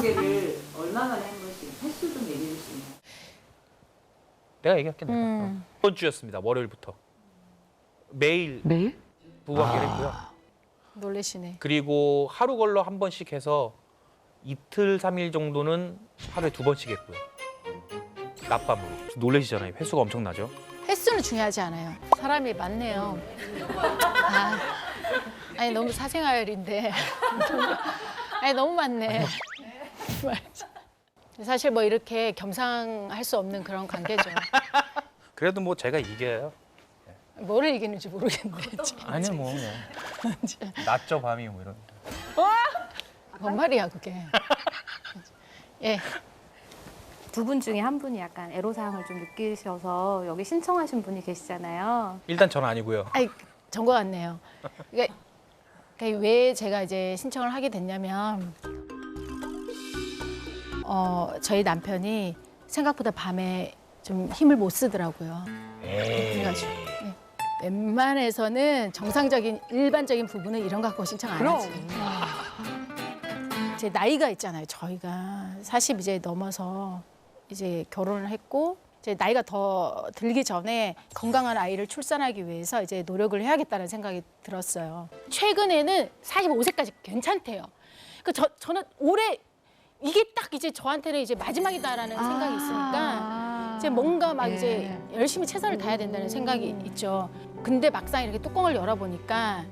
부부관계를 얼마나 한 번씩 횟수 좀 얘기해 줄 수 있나요? 내가 얘기할게 내가. 이번 주였습니다. 월요일부터 매일 부부관계를 했고요. 놀래시네. 그리고 하루 걸러 한 번씩 해서 이틀 3일 정도는 하루에 2번씩 했고요. 낮밤으로. 놀라시잖아요. 횟수가 엄청나죠. 횟수는 중요하지 않아요. 사람이 많네요. 아니 너무 사생활인데. 아니 너무 많네. 사실 뭐 이렇게 겸상할 수 없는 그런 관계죠. 그래도 뭐 제가 이겨요. 뭐를 이기는지 모르겠는데. 아니요 뭐 낮죠 밤이 뭐 이런. 뭔 말이야 그게. 예. 두 분 중에 한 분이 약간 애로사항을 좀 느끼셔서 여기 신청하신 분이 계시잖아요. 일단 전 아니고요. 아이 전거 같네요. 그러니까 왜 제가 이제 신청을 하게 됐냐면 저희 남편이 생각보다 밤에 좀 힘을 못 쓰더라고요. 그래가지고 웬만해서는 정상적인 일반적인 부부는 이런 거 갖고 신청 안 하지. 제 나이가 있잖아요. 저희가 40 이제 넘어서 이제 결혼을 했고 이제 나이가 더 들기 전에 건강한 아이를 출산하기 위해서 이제 노력을 해야겠다는 생각이 들었어요. 최근에는 45세까지 괜찮대요. 그 저는 올해 이게 딱 이제 저한테는 이제 마지막이다라는 생각이 있으니까 이제 뭔가 막 이제 열심히 최선을 다해야 된다는 생각이 있죠. 근데 막상 이렇게 뚜껑을 열어보니까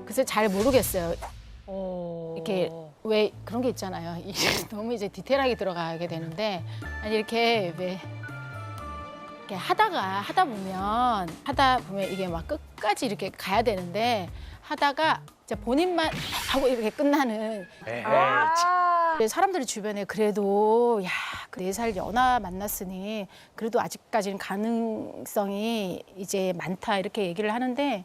글쎄 잘 모르겠어요. 이렇게 왜 그런 게 있잖아요. 이게 너무 이제 디테일하게 들어가게 되는데 아니 이렇게 왜 이렇게 하다 보면 이게 막 끝까지 이렇게 가야 되는데 하다가 이제 본인만 하고 이렇게 끝나는. 사람들이 주변에 그래도 야, 4살 연하 만났으니 그래도 아직까지는 가능성이 이제 많다 이렇게 얘기를 하는데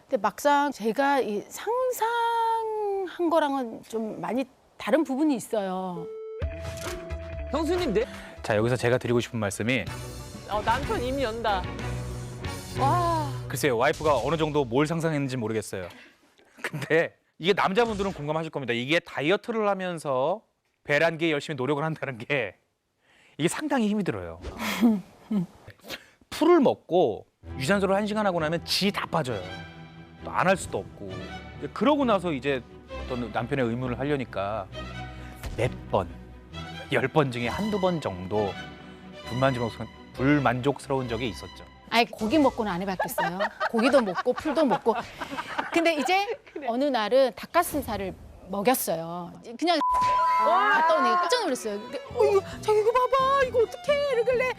근데 막상 제가 이 상상한 거랑은 좀 많이 다른 부분이 있어요. 형수님 네? 자 여기서 제가 드리고 싶은 말씀이 남편 이미 연다. 글쎄요 와이프가 어느 정도 뭘 상상했는지 모르겠어요. 근데 이게 남자분들은 공감하실 겁니다. 이게 다이어트를 하면서 배란기에 열심히 노력을 한다는 게 이게 상당히 힘이 들어요. 풀을 먹고 유산소를 1시간 하고 나면 지 다 빠져요. 또 안 할 수도 없고. 그러고 나서 이제 어떤 남편의 의무를 하려니까 몇 번, 10번 중에 한두 번 정도 불만족스러운 적이 있었죠. 아니 고기 먹고는 안 해봤겠어요. 고기도 먹고 풀도 먹고. 근데 이제 어느 날은 닭가슴살을 먹였어요. 그냥 갔다 오니까 깜짝 놀랐어요. 자기 이거 봐봐 이거 어떡해 이러길래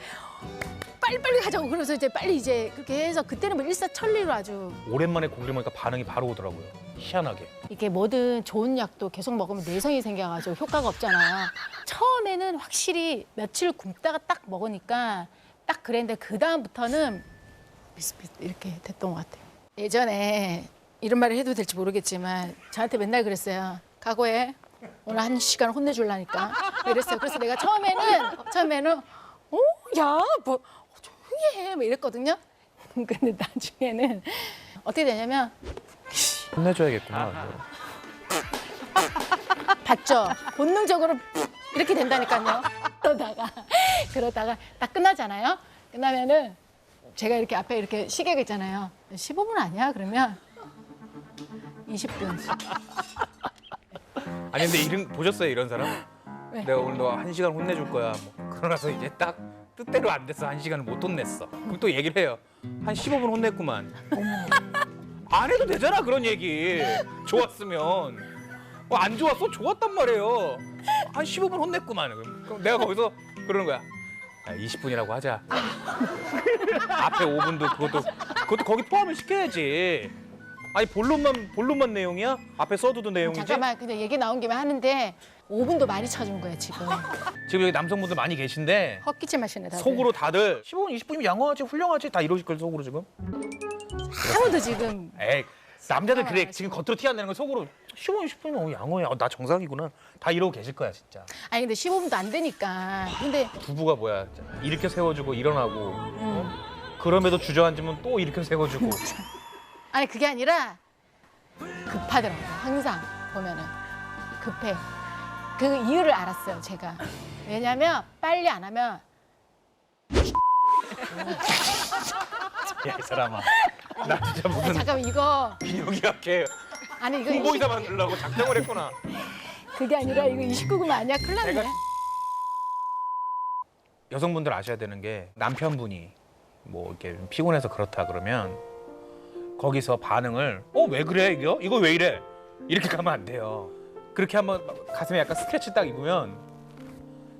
빨리 가자고 그래서 이제 빨리 이제 그렇게 해서 그때는 뭐 일사천리로 아주 오랜만에 고기를 먹으니까 반응이 바로 오더라고요. 희한하게. 이게 뭐든 좋은 약도 계속 먹으면 내성이 생겨가지고 효과가 없잖아요. 처음에는 확실히 며칠 굶다가 딱 먹으니까 딱 그랬는데 그 다음부터는 비슷비슷 이렇게 됐던 것 같아요. 예전에 이런 말을 해도 될지 모르겠지만 저한테 맨날 그랬어요. 각오해. 오늘 1시간 혼내줄라니까. 이랬어요. 그래서 내가 처음에는 야, 뭐 조용히 해. 뭐 이랬거든요. 근데 나중에는 어떻게 되냐면 혼내줘야겠구나. 봤죠? 본능적으로 이렇게 된다니까요. 그러다가 딱 끝나잖아요. 끝나면은 제가 이렇게 앞에 이렇게 시계가 있잖아요. 15분 아니야? 그러면 20분. 아니 근데 보셨어요 이런 사람? 왜? 내가 오늘 너 1시간 혼내줄 거야. 뭐. 그러고 나서 이제 딱 뜻대로 안 돼서 1시간을 못 혼냈어. 그럼 또 얘기를 해요. 한 15분 혼냈구만. 안 해도 되잖아 그런 얘기. 좋았으면. 안 좋았어? 좋았단 말이에요. 한 15분 혼냈구만. 그럼 내가 거기서 그러는 거야. 야, 20분이라고 하자. 앞에 5분도 그것도 거기 포함을 시켜야지. 아니 본론만 내용이야? 앞에 써두도 내용이지? 잠깐만 근데 얘기 나온 김에 하는데 5분도 많이 쳐준 거야 지금. 지금 여기 남성분들 많이 계신데 헛기침 하시네 다들. 속으로 다들 15분, 20분이면 양호하지, 훌륭하지 다 이러실 걸 속으로 지금. 아무도 지금 에이 남자들 그래 지금 겉으로 티 안 내는 건 속으로 15분, 20분이면 양호해. 나 정상이구나. 다 이러고 계실 거야 진짜. 아니 근데 15분도 안 되니까. 근데 부부가 뭐야 일으켜 세워주고 일어나고 그럼에도 주저앉으면 또 일으켜 세워주고. 아니 그게 아니라 급하더라고요. 항상 보면은 급해. 그 이유를 알았어요, 제가. 왜냐면 빨리 안 하면 야, 이 사람아. 나 진짜 무슨 잠깐만 이거 비뇨기학회 아니 이거 홍보이사 만들려고 작정을 했구나. 그게 아니라 이거 29금 아니야? 큰일 났네. 내가- 여성분들 아셔야 되는 게 남편분이 뭐 이렇게 좀 피곤해서 그렇다 그러면 거기서 반응을 왜 그래 이거 왜 이래 이렇게 가면 안 돼요. 그렇게 한번 가슴에 약간 스트레치 딱 입으면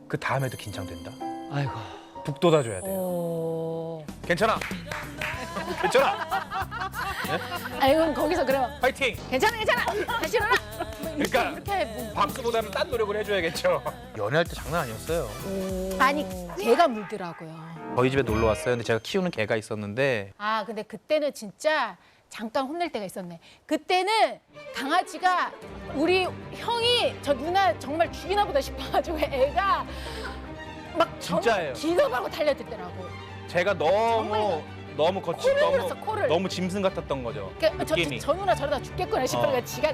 그 다음에도 긴장된다. 아이고. 북돋아줘야 돼요. 어. 괜찮아. 괜찮아. 아니 그럼 거기서 그러면 파이팅. 괜찮아 다시 일어나. 그러니까 이렇게 뭐. 박수보다는 딴 노력을 해줘야겠죠. 연애할 때 장난 아니었어요. 아니 개가 물더라고요. 저희 집에 놀러 왔어요. 근데 제가 키우는 개가 있었는데 아 근데 그때는 진짜 잠깐 혼낼 때가 있었네. 그때는 강아지가 우리 형이 저 누나 정말 죽이나 보다 싶어가지고 애가 막 진짜예요. 기가 막히고 달려들더라고. 제가 너무 거친 코를 물었어, 코를. 너무 짐승 같았던 거죠. 그러니까 느낌이. 저 누나 저러다 죽겠구나 싶으니까 지가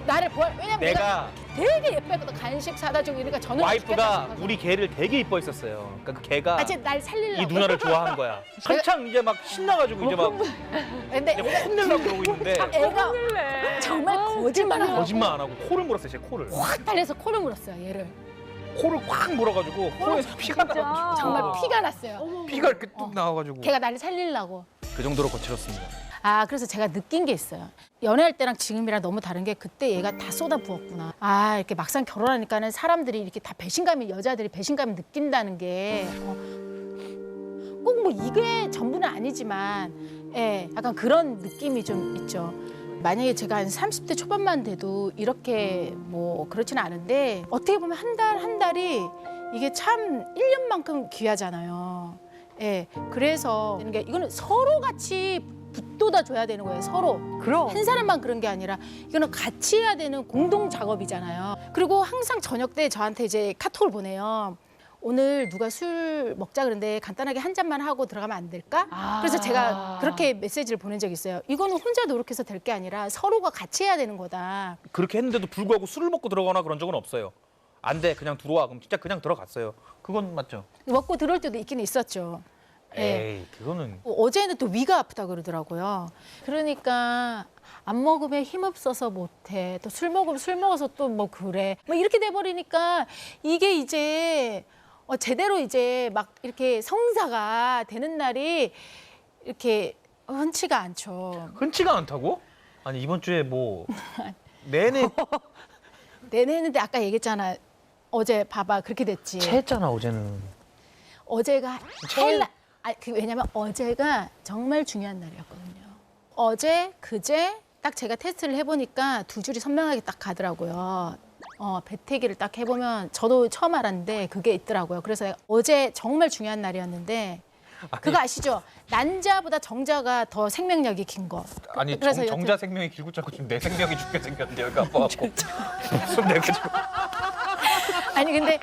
나를 왜냐면 내가 내가 되게 예뻐했거든. 간식 사다 주고 이러니까 저는 와이프가 우리 개를 되게 이뻐했었어요. 그러니까 그 개가 아, 날 살리려고. 이 누나를 좋아한 거야. 한창 이제 막 신나가지고 이제 막 근데 이제 혼내려고 그러고 있는데 애가 정말 거짓말하고 거짓말 안 하고 코를 물었어요. 제 코를. 확 달려서 코를 물었어요. 얘를. 코를 꽉 물어가지고 코에서 피가 나가지고 정말 피가 났어요. 피가 이렇게 뚝 나와가지고 걔가 나를 살리려고. 그 정도로 거칠었습니다. 아 그래서 제가 느낀 게 있어요. 연애할 때랑 지금이랑 너무 다른 게 그때 얘가 다 쏟아부었구나. 아 이렇게 막상 결혼하니까는 사람들이 이렇게 다 배신감이 여자들이 배신감을 느낀다는 게 꼭 뭐 이게 전부는 아니지만 예 약간 그런 느낌이 좀 있죠. 만약에 제가 한 30대 초반만 돼도 이렇게 뭐 그렇지는 않은데 어떻게 보면 한 달이 이게 참 1년만큼 귀하잖아요. 예, 그래서 이거는 서로 같이 붙돋아 줘야 되는 거예요. 서로. 그럼. 한 사람만 그런 게 아니라 이거는 같이 해야 되는 공동 작업이잖아요. 그리고 항상 저녁 때 저한테 이제 카톡을 보내요. 오늘 누가 술 먹자 그러는데 간단하게 한 잔만 하고 들어가면 안 될까? 그래서 제가 그렇게 메시지를 보낸 적이 있어요. 이거는 혼자 노력해서 될 게 아니라 서로가 같이 해야 되는 거다. 그렇게 했는데도 불구하고 술을 먹고 들어가거나 그런 적은 없어요. 안 돼, 그냥 들어와. 그럼 진짜 그냥 들어갔어요. 그건 맞죠? 먹고 들어올 때도 있긴 있었죠. 예. 에이, 그거는 어제는 또 위가 아프다 그러더라고요. 그러니까 안 먹으면 힘없어서 못해. 또 술 먹으면 술 먹어서 또 뭐 그래. 뭐 이렇게 돼버리니까 이게 이제 제대로 이제 막 이렇게 성사가 되는 날이 이렇게 흔치가 않죠. 흔치가 않다고? 아니 이번 주에 뭐 내내 내내 했는데 아까 얘기했잖아. 어제 봐봐 그렇게 됐지. 체했잖아 어제는. 어제가 제일 왜냐면 어제가 정말 중요한 날이었거든요. 어제 그제 딱 제가 테스트를 해보니까 두 줄이 선명하게 딱 가더라고요. 배태기를 딱 해보면 저도 처음 알았는데 그게 있더라고요. 그래서 내가 어제 정말 중요한 날이었는데 그거 아시죠? 난자보다 정자가 더 생명력이 긴 거. 아니 그래서 정자 생명이 길고 자꾸 지금 내 생명이 죽게 생겼는데 여기가 아파갖고 무슨 내가지고. 아니 근데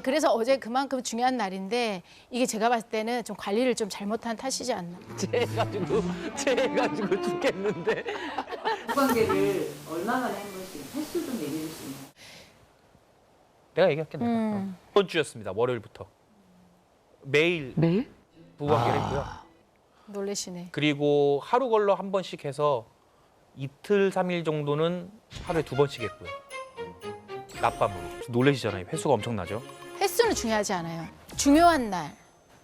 그래서 어제 그만큼 중요한 날인데 이게 제가 봤을 때는 좀 관리를 좀 잘못한 탓이지 않나. 체해가지고 죽겠는데. 관계를 얼마 만에 한 번씩 횟수 좀 얘기해 주시면. 내가 얘기할게 내가. 이번 주였습니다. 월요일부터 매일 매일? 부부관계를 했고요. 놀래시네. 그리고 하루 걸러 한 번씩 해서 이틀 3일 정도는 하루에 2번씩 했고요. 낮밤으로. 놀라시잖아요. 횟수가 엄청나죠. 횟수는 중요하지 않아요. 중요한 날.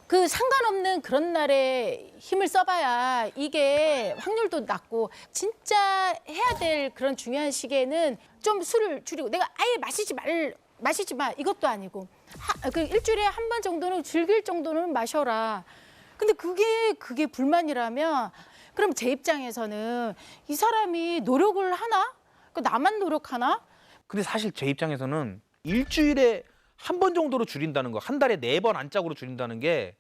그 상관없는 그런 날에 힘을 써봐야 이게 확률도 낮고 진짜 해야 될 그런 중요한 시기에는 좀 술을 줄이고 내가 아예 마시지 마 이것도 아니고 그 일주일에 한 번 정도는 즐길 정도는 마셔라. 근데 그게 불만이라면 그럼 제 입장에서는 이 사람이 노력을 하나? 그 나만 노력하나? 근데 사실 제 입장에서는 일주일에 한 번 정도로 줄인다는 거, 한 달에 4번 안짝으로 줄인다는 게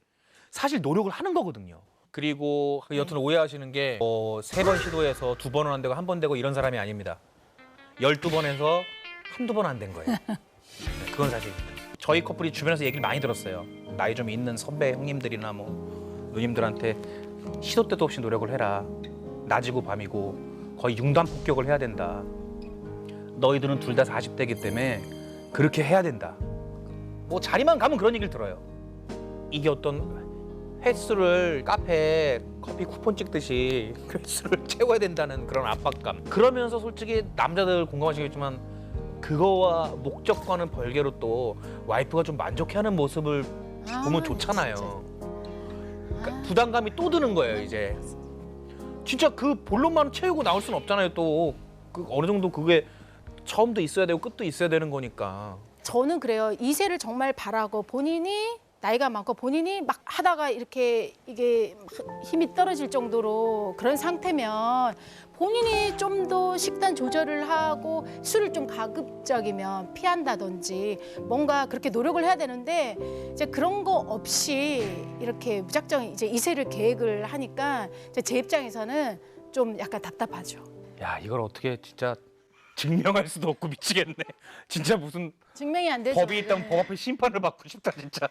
사실 노력을 하는 거거든요. 그리고 여튼 오해하시는 게 3번 시도해서 2번은 안 되고 1번 되고 이런 사람이 아닙니다. 12번 해서 한두 번 안 된 거예요. 네, 그건 사실입니다. 저희 커플이 주변에서 얘기를 많이 들었어요. 나이 좀 있는 선배 형님들이나 뭐 누님들한테 시도 때도 없이 노력을 해라. 낮이고 밤이고 거의 융단 폭격을 해야 된다. 너희들은 둘 다 40대이기 때문에 그렇게 해야 된다. 뭐 자리만 가면 그런 얘기를 들어요. 이게 어떤 횟수를 카페에 커피 쿠폰 찍듯이 횟수를 채워야 된다는 그런 압박감. 그러면서 솔직히 남자들 공감하시겠지만 그거와 목적과는 별개로 또 와이프가 좀 만족해하는 모습을 보면 좋잖아요. 그러니까 부담감이 또 드는 거예요 이제. 진짜 그 본론만 채우고 나올 수는 없잖아요 또. 그 어느 정도 그게 처음도 있어야 되고 끝도 있어야 되는 거니까. 저는 그래요. 2세를 정말 바라고 본인이 나이가 많고 본인이 막 하다가 이렇게 이게 막 힘이 떨어질 정도로 그런 상태면 본인이 좀 더 식단 조절을 하고 술을 좀 가급적이면 피한다든지 뭔가 그렇게 노력을 해야 되는데 이제 그런 거 없이 이렇게 무작정 이제 2세를 계획을 하니까 이제 제 입장에서는 좀 약간 답답하죠. 야 이걸 어떻게 진짜 증명할 수도 없고 미치겠네. 진짜 무슨 증명이 안 되죠. 법이 있다면 법 앞에 심판을 받고 싶다 진짜.